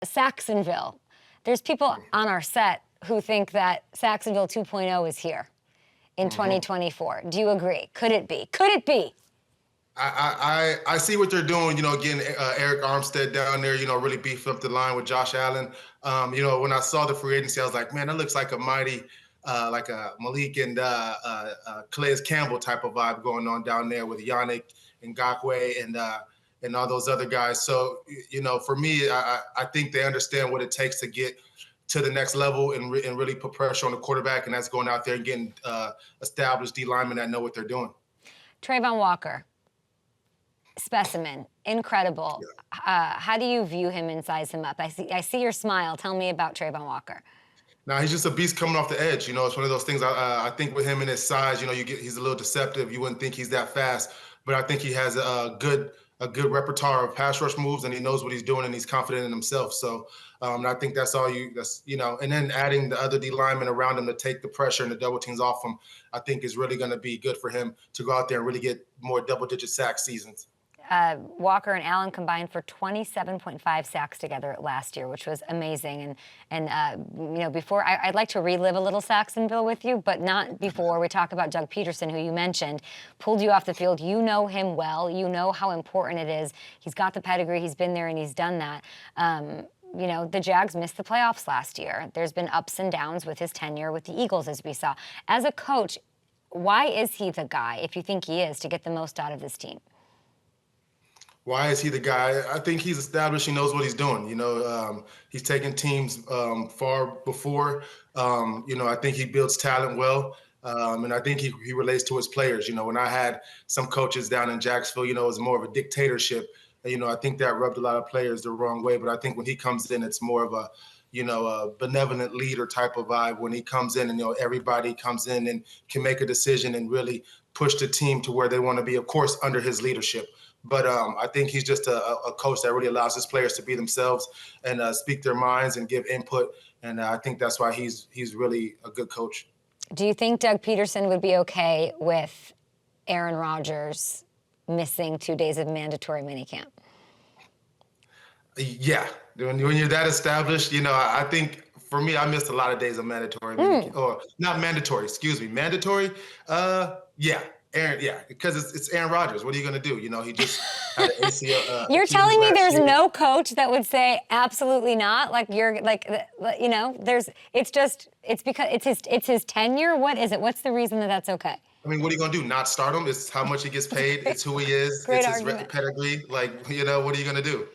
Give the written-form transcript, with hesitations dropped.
Sacksonville. There's people on our set who think that Sacksonville 2.0 is here in 2024. Do you agree? Could it be? Could it be? I see what they're doing, getting Eric Armstead down there, really beef up the line with Josh Allen. When I saw the free agency, I was like, man, that looks like a mighty, like a Malik and Calais Campbell type of vibe going on down there with Yannick Ngakoue and all those other guys. So, for me, I think they understand what it takes to get to the next level and really put pressure on the quarterback, and that's going out there and getting established D linemen that know what they're doing. Trayvon Walker. Specimen, incredible. Yeah. How do you view him and size him up? I see your smile. Tell me about Trayvon Walker. Now he's just a beast coming off the edge. It's one of those things. I think with him and his size, he's a little deceptive. You wouldn't think he's that fast, but I think he has a good repertoire of pass rush moves, and he knows what he's doing, and he's confident in himself. So I think that's all and then adding the other D linemen around him to take the pressure and the double teams off him, I think is really going to be good for him to go out there and really get more double-digit sack seasons. Walker and Allen combined for 27.5 sacks together last year, which was amazing. And before, I'd like to relive a little Sacksonville with you, but not before we talk about Doug Pederson, who you mentioned, pulled you off the field. You know him well. You know how important it is. He's got the pedigree. He's been there, and he's done that. The Jags missed the playoffs last year. There's been ups and downs with his tenure with the Eagles, as we saw. As a coach, why is he the guy, if you think he is, to get the most out of this team? Why is he the guy? I think he's established. He knows what he's doing. He's taken teams far before. I think he builds talent well. And I think he relates to his players. When I had some coaches down in Jacksonville, it was more of a dictatorship. I think that rubbed a lot of players the wrong way. But I think when he comes in, it's more of a benevolent leader type of vibe. When he comes in and, everybody comes in and can make a decision and really push the team to where they want to be, of course, under his leadership. But I think he's just a coach that really allows his players to be themselves and speak their minds and give input. And I think that's why he's really a good coach. Do you think Doug Pederson would be okay with Aaron Rodgers missing 2 days of mandatory minicamp? Yeah. When you're that established, I think for me, I missed a lot of days of mandatory. Or not mandatory, excuse me. Mandatory? Yeah. Aaron, yeah, because it's Aaron Rodgers. What are you going to do? He just had an ACL. You're telling me there's no coach that would say absolutely not? Like it's because it's his tenure. What is it? What's the reason that that's okay? I mean, what are you going to do? Not start him? It's how much he gets paid. It's who he is. Great it's argument. His pedigree. What are you going to do?